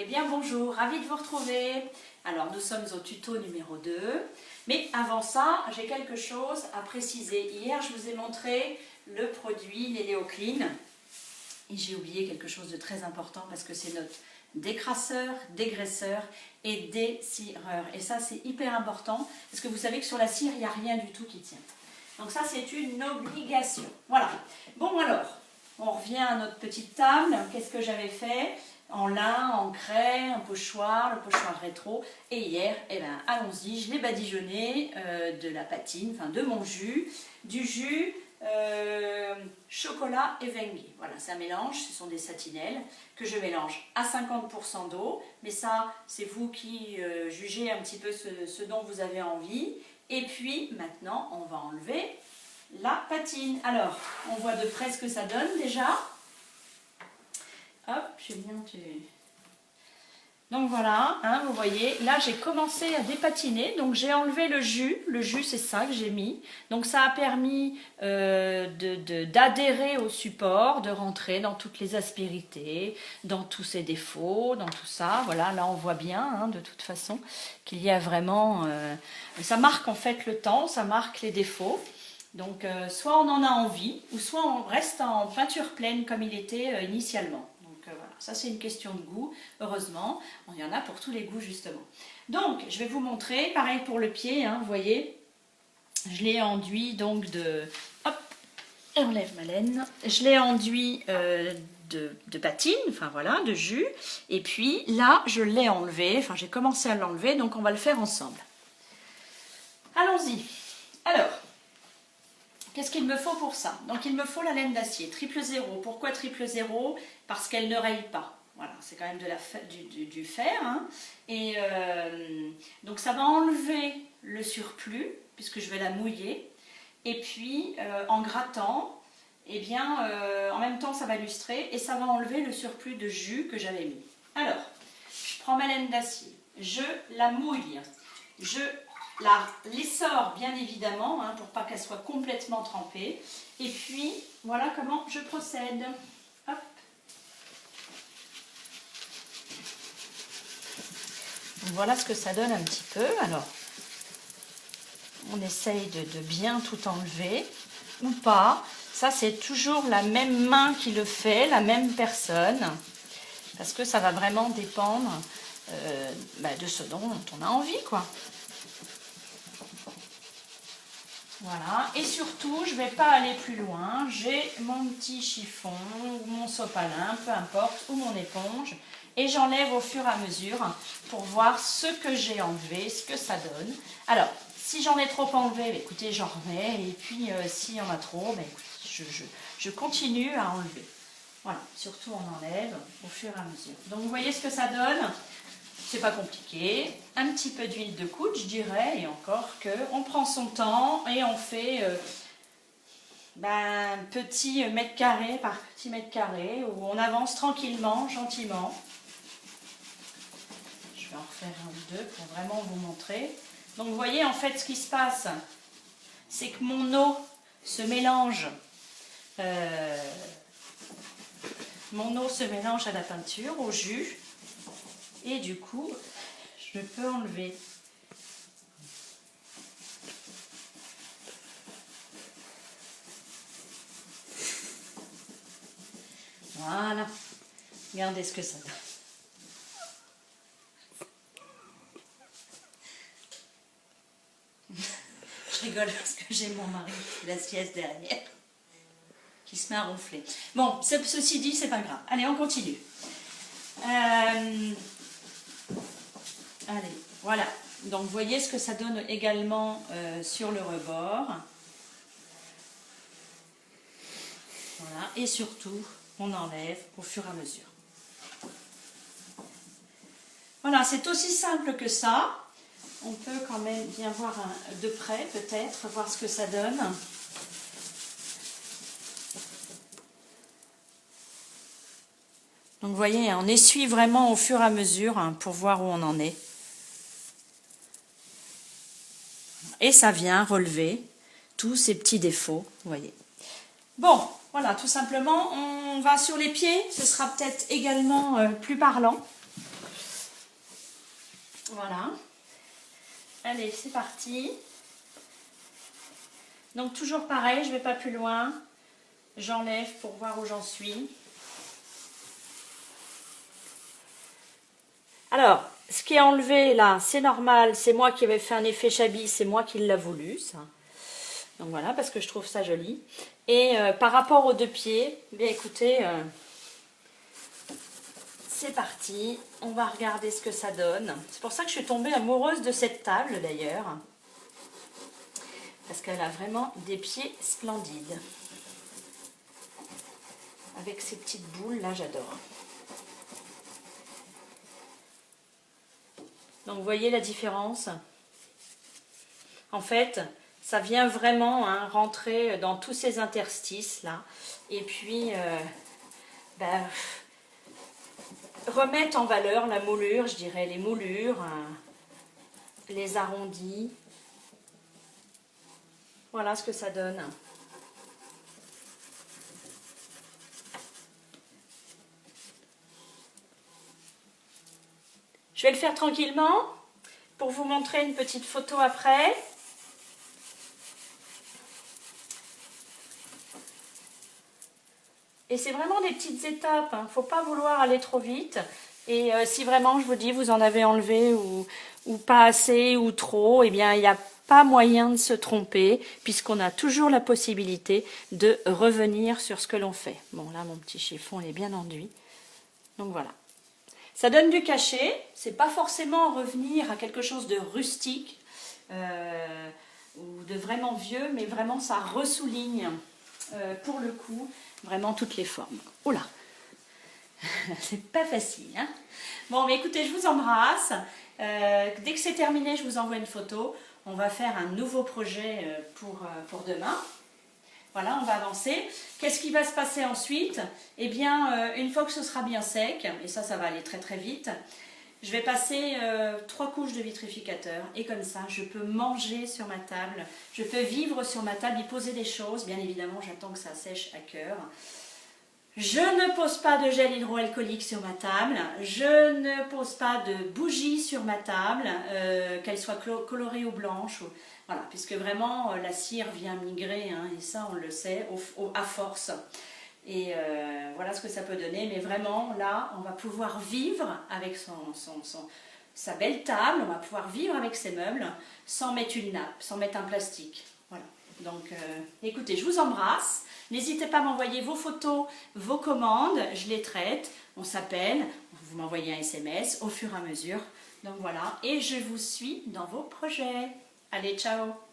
Eh bien bonjour, ravie de vous retrouver. Alors nous sommes au tuto numéro 2, mais avant ça, j'ai quelque chose à préciser. Hier, je vous ai montré le produit l'Eleoclean et j'ai oublié quelque chose de très important parce que c'est notre décrasseur, dégraisseur et dessireur. Et ça, c'est hyper important parce que vous savez que sur la cire, il n'y a rien du tout qui tient. Donc ça, c'est une obligation. Voilà. Bon alors, on revient à notre petite table. Qu'est-ce que j'avais fait ? En lin, en craie, un pochoir, le pochoir rétro. Et hier, eh ben, allons-y, je l'ai badigeonné de la patine, enfin de mon jus, du jus chocolat et vanille. Voilà, c'est un mélange, ce sont des satinelles que je mélange à 50% d'eau. Mais ça, c'est vous qui jugez un petit peu ce dont vous avez envie. Et puis, maintenant, on va enlever la patine. Alors, on voit de près ce que ça donne déjà. Hop, Julien, tu... Donc voilà, hein, vous voyez, là j'ai commencé à dépatiner, donc j'ai enlevé le jus. Le jus, c'est ça que j'ai mis. Donc ça a permis d'adhérer au support, de rentrer dans toutes les aspérités, dans tous ses défauts, dans tout ça. Voilà, là on voit bien, hein, de toute façon, qu'il y a vraiment... ça marque en fait le temps, ça marque les défauts. Donc soit on en a envie, ou soit on reste en peinture pleine comme il était initialement. Voilà, ça c'est une question de goût, heureusement, il y en a pour tous les goûts justement. Donc je vais vous montrer, pareil pour le pied, hein, vous voyez, je l'ai enduit donc de, hop, et on lève ma laine, je l'ai enduit de patine, enfin voilà, de jus, et puis là je l'ai enlevé, enfin j'ai commencé à l'enlever, donc on va le faire ensemble. Allons-y. Alors, qu'est-ce qu'il me faut pour ça? Donc il me faut la laine d'acier, 000. Pourquoi 000? Parce qu'elle ne raye pas. Voilà, c'est quand même du fer. Hein. Et donc ça va enlever le surplus, puisque je vais la mouiller. Et puis en grattant, eh bien, en même temps ça va lustrer et ça va enlever le surplus de jus que j'avais mis. Alors, je prends ma laine d'acier, je la mouille, je l'essore bien évidemment, hein, pour pas qu'elle soit complètement trempée. Et puis, voilà comment je procède. Hop. Voilà ce que ça donne un petit peu. Alors, on essaye de bien tout enlever, ou pas. Ça, c'est toujours la même main qui le fait, la même personne. Parce que ça va vraiment dépendre de ce dont on a envie, quoi. Voilà, et surtout, je ne vais pas aller plus loin. J'ai mon petit chiffon, ou mon sopalin, peu importe, ou mon éponge. Et j'enlève au fur et à mesure pour voir ce que j'ai enlevé, ce que ça donne. Alors, si j'en ai trop enlevé, écoutez, j'en remets. Et puis, s'il y en a trop, écoutez, je continue à enlever. Voilà, surtout on enlève au fur et à mesure. Donc, vous voyez ce que ça donne? C'est pas compliqué, un petit peu d'huile de coude, je dirais, et encore que on prend son temps et on fait petit mètre carré par petit mètre carré, où on avance tranquillement, gentiment. Je vais en refaire un ou deux pour vraiment vous montrer. Donc vous voyez en fait ce qui se passe, c'est que mon eau se mélange, à la peinture, au jus. Et du coup, je peux enlever. Voilà. Regardez ce que ça donne. Je rigole parce que j'ai mon mari qui fait la sieste derrière, qui se met à ronfler. Bon, ceci dit, c'est pas grave. Allez, on continue. Allez, voilà. Donc, vous voyez ce que ça donne également sur le rebord. Voilà. Et surtout, on enlève au fur et à mesure. Voilà, c'est aussi simple que ça. On peut quand même bien voir de près, peut-être, voir ce que ça donne. Donc, vous voyez, on essuie vraiment au fur et à mesure, hein, pour voir où on en est. Et ça vient relever tous ces petits défauts, vous voyez. Bon, voilà, tout simplement, on va sur les pieds. Ce sera peut-être également plus parlant. Voilà. Allez, c'est parti. Donc toujours pareil, je ne vais pas plus loin. J'enlève pour voir où j'en suis. Alors, ce qui est enlevé là, c'est normal. C'est moi qui avais fait un effet Chabi, c'est moi qui l'ai voulu, ça. Donc voilà, parce que je trouve ça joli. Et par rapport aux deux pieds, bien écoutez, c'est parti. On va regarder ce que ça donne. C'est pour ça que je suis tombée amoureuse de cette table d'ailleurs. Parce qu'elle a vraiment des pieds splendides. Avec ces petites boules, là, j'adore. Donc, vous voyez la différence? En fait, ça vient vraiment rentrer dans tous ces interstices, là. Et puis, remettre en valeur la moulure, je dirais, les moulures, les arrondis. Voilà ce que ça donne. Je vais le faire tranquillement pour vous montrer une petite photo après. Et c'est vraiment des petites étapes, il ne faut pas vouloir aller trop vite. Et si vraiment, je vous dis, vous en avez enlevé ou pas assez ou trop, eh bien, il n'y a pas moyen de se tromper puisqu'on a toujours la possibilité de revenir sur ce que l'on fait. Bon, là, mon petit chiffon, il est bien enduit. Donc voilà. Ça donne du cachet, c'est pas forcément revenir à quelque chose de rustique ou de vraiment vieux, mais vraiment ça ressouligne pour le coup vraiment toutes les formes. Oula, c'est pas facile. Hein, bon, mais écoutez, je vous embrasse. Dès que c'est terminé, je vous envoie une photo. On va faire un nouveau projet pour demain. Voilà, on va avancer. Qu'est-ce qui va se passer ensuite? Eh bien, une fois que ce sera bien sec, et ça va aller très très vite, je vais passer 3 couches de vitrificateur. Et comme ça, je peux manger sur ma table, je peux vivre sur ma table, y poser des choses. Bien évidemment, j'attends que ça sèche à cœur. Je ne pose pas de gel hydroalcoolique sur ma table, je ne pose pas de bougies sur ma table, qu'elle soit colorée ou blanche. Voilà, puisque vraiment la cire vient migrer, et ça on le sait, à force. Et voilà ce que ça peut donner, mais vraiment là on va pouvoir vivre avec sa belle table, on va pouvoir vivre avec ses meubles sans mettre une nappe, sans mettre un plastique. Voilà, donc écoutez, je vous embrasse. N'hésitez pas à m'envoyer vos photos, vos commandes, je les traite, on s'appelle, vous m'envoyez un SMS au fur et à mesure. Donc voilà, et je vous suis dans vos projets. Allez, ciao!